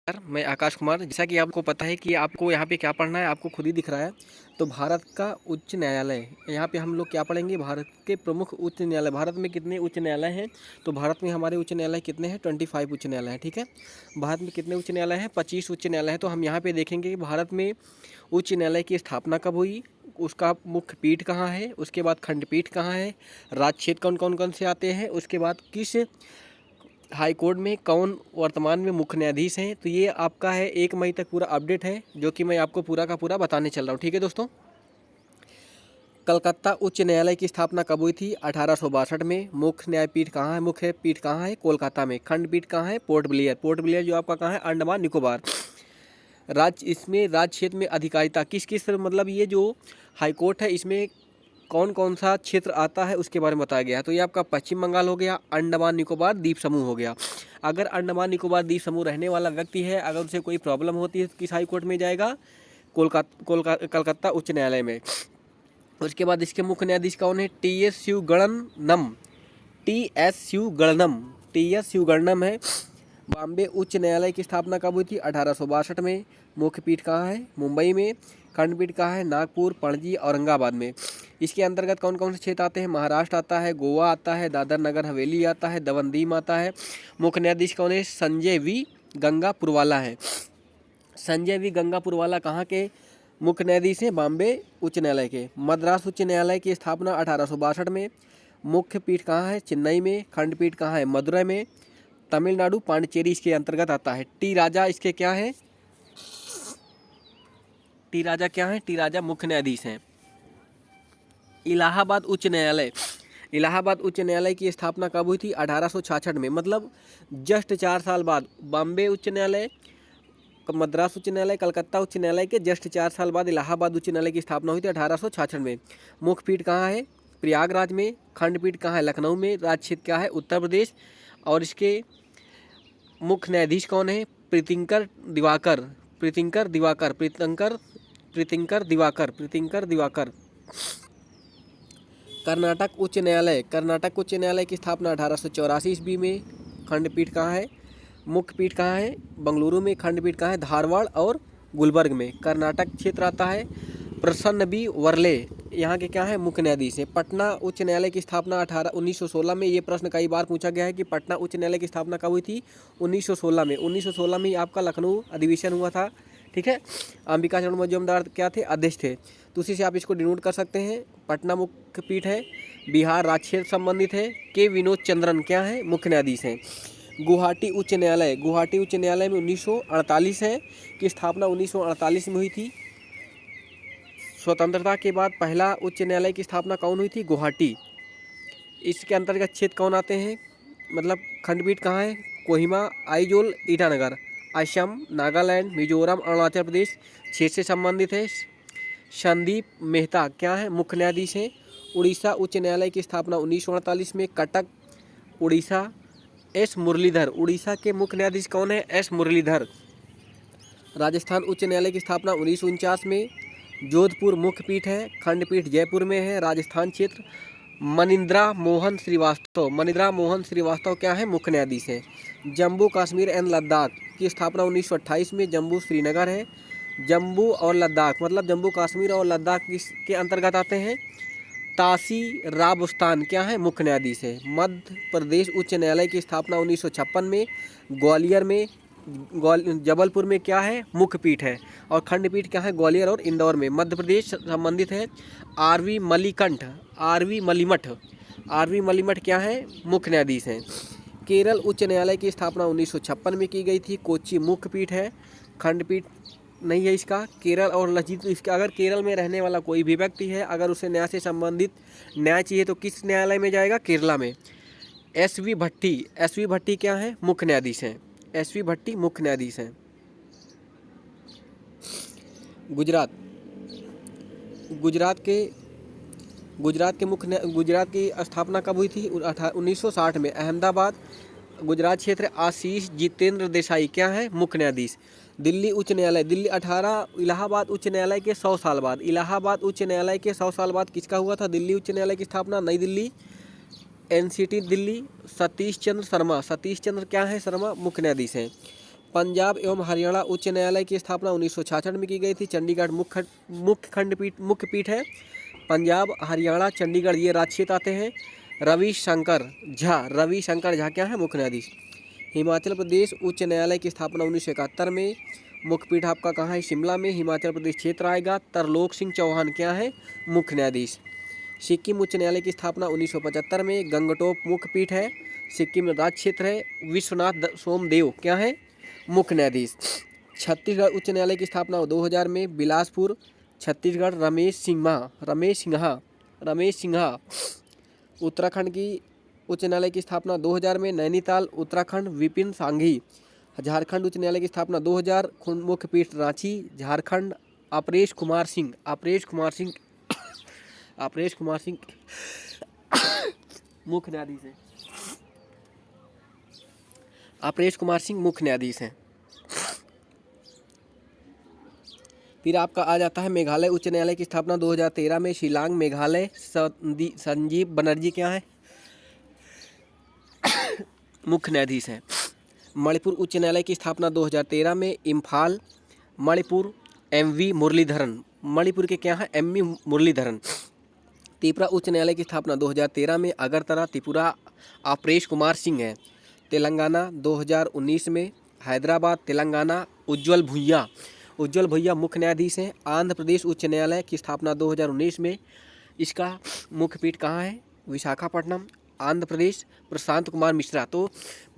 मैं आकाश कुमार। जैसा कि आपको पता है कि आपको यहाँ पे क्या पढ़ना है, आपको खुद ही दिख रहा है। तो भारत का उच्च न्यायालय, यहाँ पे हम लोग क्या पढ़ेंगे, भारत के प्रमुख उच्च न्यायालय। भारत में कितने उच्च न्यायालय हैं? तो भारत में हमारे उच्च न्यायालय कितने हैं? 25 उच्च न्यायालय हैं। ठीक है, भारत में कितने उच्च न्यायालय हैं? 25 उच्च न्यायालय हैं। तो हम यहाँ पे देखेंगे कि भारत में उच्च न्यायालय की स्थापना कब हुई, उसका मुख्य पीठ कहाँ है, उसके बाद खंडपीठ कहाँ है, राज्य क्षेत्र कौन कौन से आते हैं, उसके बाद किस हाई कोर्ट में कौन वर्तमान में मुख्य न्यायाधीश हैं। तो ये आपका है 1 मई तक पूरा अपडेट है, जो कि मैं आपको पूरा का पूरा बताने चल रहा हूँ। ठीक है दोस्तों, कलकत्ता उच्च न्यायालय की स्थापना कब हुई थी? 1862 में। मुख्य न्यायपीठ कहाँ है? मुख्य पीठ कहाँ है? कोलकाता में। खंडपीठ कहाँ है? Port Blair. पोर्ट ब्लेयर जो आपका कहाँ है? अंडमान निकोबार। इसमें राज्य क्षेत्र में अधिकारिता किस किस, मतलब ये जो हाई कोर्ट है इसमें कौन कौन सा क्षेत्र आता है उसके बारे में बताया गया है। तो ये आपका पश्चिम बंगाल हो गया, अंडमान निकोबार द्वीप समूह हो गया। अगर अंडमान निकोबार द्वीप समूह रहने वाला व्यक्ति है, अगर उसे कोई प्रॉब्लम होती है तो किस हाई कोर्ट में जाएगा? कलकत्ता उच्च न्यायालय में। उसके बाद इसके मुख्य न्यायाधीश कौन है? टी एस शिवगणनम है। बॉम्बे उच्च न्यायालय की स्थापना कब हुई थी? 1862 में। मुख्य पीठ कहाँ है? मुंबई में। खंडपीठ कहाँ है? नागपुर, पणजी, औरंगाबाद में। इसके अंतर्गत कौन कौन से क्षेत्र आते हैं? महाराष्ट्र आता है, गोवा आता है, दादर नगर हवेली आता है, दमन दीव आता है। मुख्य न्यायाधीश कौन है? संजय वी गंगा पुरवाला है। संजय वी गंगा पुरवाला कहाँ के मुख्य न्यायाधीश हैं? बॉम्बे उच्च न्यायालय के। मद्रास उच्च न्यायालय की स्थापना 1862 में। मुख्य पीठ कहाँ है? चेन्नई में। खंडपीठ कहाँ है? मदुरै में। तमिलनाडु पांडिचेरी इसके अंतर्गत आता है। टी राजा इसके क्या है? टी राजा क्या है? टी राजा मुख्य न्यायाधीश हैं। इलाहाबाद उच्च न्यायालय, इलाहाबाद उच्च न्यायालय की स्थापना कब हुई थी? 1866 में। मतलब जस्ट 4 साल बाद बॉम्बे उच्च न्यायालय, मद्रास उच्च न्यायालय, कलकत्ता उच्च न्यायालय के जस्ट 4 साल बाद इलाहाबाद उच्च न्यायालय की स्थापना हुई थी 1866 में। मुख्य पीठ कहाँ है? प्रयागराज में। खंडपीठ कहाँ है? लखनऊ में। राज्य क्षेत्र क्या है? उत्तर प्रदेश। और इसके मुख्य न्यायाधीश कौन है? प्रीतिंकर दिवाकर। प्रीतिंकर दिवाकर प्रीतंकर प्रीतिंकर दिवाकर प्रीतिंकर दिवाकर। कर्नाटक उच्च न्यायालय, कर्नाटक उच्च न्यायालय की स्थापना 1884 ईस्वी में। खंडपीठ कहाँ है? मुख्य पीठ कहाँ है? बंगलुरु में। खंडपीठ कहाँ है? धारवाड़ और गुलबर्ग में। कर्नाटक क्षेत्र आता है। प्रसन्न बी वर्ले यहाँ के क्या है? मुख्य न्यायाधीश है। पटना उच्च न्यायालय की स्थापना 1916 में। ये प्रश्न कई बार पूछा गया है कि पटना उच्च न्यायालय की स्थापना कब हुई थी? 1916 में। 1916 में ही आपका लखनऊ अधिवेशन हुआ था। ठीक है, अंबिका चरण मजूमदार क्या थे? अध्यक्ष थे। तो उसी से आप इसको डिनोट कर सकते हैं। पटना मुख्य पीठ है। बिहार राज्य क्षेत्र संबंधित है। के विनोद चंद्रन क्या है? मुख्य न्यायाधीश हैं। गुवाहाटी उच्च न्यायालय, गुवाहाटी उच्च न्यायालय में 1948 है की स्थापना 1948 में हुई थी। स्वतंत्रता के बाद पहला उच्च न्यायालय की स्थापना कौन हुई थी? गुवाहाटी। इसके अंतर्गत क्षेत्र कौन आते हैं? मतलब खंडपीठ कहाँ है? कोहिमा, आइजोल, ईटानगर। असम, नागालैंड, मिजोरम, अरुणाचल प्रदेश क्षेत्र से संबंधित है। संदीप मेहता क्या है? मुख्य न्यायाधीश हैं। उड़ीसा उच्च न्यायालय की स्थापना 1948 में। कटक, उड़ीसा। एस मुरलीधर, उड़ीसा के मुख्य न्यायाधीश कौन है? एस मुरलीधर। राजस्थान उच्च न्यायालय की स्थापना 1949 में। जोधपुर मुख्य पीठ है। खंडपीठ जयपुर में है। राजस्थान क्षेत्र। मनिंद्रा मोहन श्रीवास्तव, मनिंद्रा मोहन श्रीवास्तव क्या है? मुख्य न्यायाधीश हैं। जम्मू कश्मीर एंड लद्दाख की स्थापना 1928 में। जम्मू श्रीनगर है। जम्मू और लद्दाख, मतलब जम्मू कश्मीर और लद्दाख किसके अंतर्गत आते हैं? तासी राबुस्तान क्या है? मुख्य न्यायाधीश है। मध्य प्रदेश उच्च न्यायालय की स्थापना 1956 में। ग्वालियर में, जबलपुर में क्या है? मुख्य पीठ है। और खंडपीठ क्या है? ग्वालियर और इंदौर में। मध्य प्रदेश संबंधित है। R V Malikanth, R V Malimath, R V Malimath क्या है? मुख्य न्यायाधीश हैं। केरल उच्च न्यायालय की स्थापना 1956 में की गई थी। कोच्चि मुख्य पीठ है। खंडपीठ नहीं है इसका। केरल और लचित इसका, अगर केरल में रहने वाला कोई भी व्यक्ति है, अगर उसे न्याय से संबंधित न्याय चाहिए तो किस न्यायालय में जाएगा? केरला में। एस.वी. भट्टी, एस.वी. भट्टी क्या है? मुख्य न्यायाधीश हैं। एस.वी. भट्टी मुख्य न्यायाधीश हैं। गुजरात, गुजरात की स्थापना कब हुई थी? 1960 में। अहमदाबाद गुजरात क्षेत्र। आशीष जितेंद्र देसाई क्या है? मुख्य न्यायाधीश। दिल्ली उच्च न्यायालय, दिल्ली 18 इलाहाबाद उच्च न्यायालय के 100 साल बाद, इलाहाबाद उच्च न्यायालय के 100 साल बाद किसका हुआ था? दिल्ली उच्च न्यायालय की स्थापना। नई दिल्ली, एनसीटी दिल्ली। सतीश चंद्र शर्मा, सतीश चंद्र क्या है? शर्मा मुख्य न्यायाधीश हैं। पंजाब एवं हरियाणा उच्च न्यायालय की स्थापना 1966 में की गई थी। चंडीगढ़ मुख्य पीठ है। पंजाब, हरियाणा, चंडीगढ़ ये राज्य क्षेत्र आते हैं। रविशंकर झा क्या है? मुख्य न्यायाधीश। हिमाचल प्रदेश उच्च न्यायालय की स्थापना 1971 में। मुख्य पीठ आपका कहाँ है? शिमला में। हिमाचल प्रदेश क्षेत्र आएगा। तरलोक सिंह चौहान क्या है? मुख्य न्यायाधीश। सिक्किम उच्च न्यायालय की स्थापना 1975 में। गंगटोक मुख्य पीठ है। सिक्किम राज्य क्षेत्र है। विश्वनाथ सोमदेव क्या है? मुख्य न्यायाधीश। छत्तीसगढ़ उच्च न्यायालय की स्थापना 2000 में। बिलासपुर छत्तीसगढ़ रमेश सिन्हा। उत्तराखंड की उच्च न्यायालय की स्थापना 2000 में। नैनीताल उत्तराखंड विपिन सांघी। झारखंड उच्च न्यायालय की स्थापना 2000। मुख्य पीठ रांची झारखंड। अपरेश कुमार सिंह मुख्य न्यायाधीश हैं। अपरेश कुमार सिंह मुख्य न्यायाधीश हैं। फिर आपका आ जाता है मेघालय उच्च न्यायालय की स्थापना 2013 में। शिलांग मेघालय। संजीव बनर्जी क्या है? मुख्य न्यायाधीश हैं। मणिपुर उच्च न्यायालय की स्थापना 2013 में। इम्फाल मणिपुर MV मुरलीधरन। मणिपुर के क्या है? MV मुरलीधरन। त्रिपुरा उच्च न्यायालय की स्थापना 2013 में। अगरतला त्रिपुरा अपरेश कुमार सिंह है। तेलंगाना 2019 में। हैदराबाद तेलंगाना उज्ज्वल भुइया मुख्य न्यायाधीश हैं। आंध्र प्रदेश उच्च न्यायालय की स्थापना 2019 में। इसका मुख्य पीठ कहाँ है? विशाखापट्टनम आंध्र प्रदेश। प्रशांत कुमार मिश्रा। तो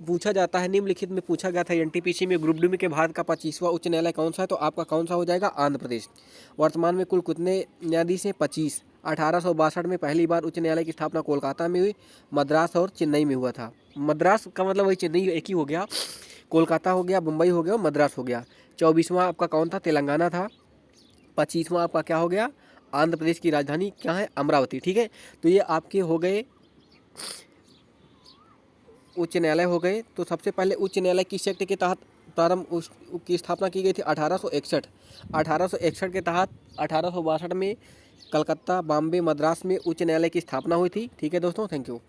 पूछा जाता है, निम्नलिखित में पूछा गया था NTPC में ग्रुप डी के भारत का 25वां उच्च न्यायालय कौन सा है? तो आपका कौन सा हो जाएगा? आंध्र प्रदेश। वर्तमान में कुल कितने न्यायाधीश हैं? 25। 1862 में पहली बार उच्च न्यायालय की स्थापना कोलकाता में हुई। मद्रास और चेन्नई में हुआ था। मद्रास का मतलब वही चेन्नई एक ही हो गया। कोलकाता हो गया, मुंबई हो गया और मद्रास हो गया। 24वां आपका कौन था? तेलंगाना था। 25वां आपका क्या हो गया? आंध्र प्रदेश की राजधानी क्या है? अमरावती। ठीक है, तो ये आपके हो गए उच्च न्यायालय हो गए। तो सबसे पहले उच्च न्यायालय किस एक्ट के तहत प्रारंभ की स्थापना की गई थी? 1861। 1861 के तहत 1862 में कलकत्ता, बॉम्बे, मद्रास में उच्च न्यायालय की स्थापना हुई थी। ठीक है दोस्तों, थैंक यू।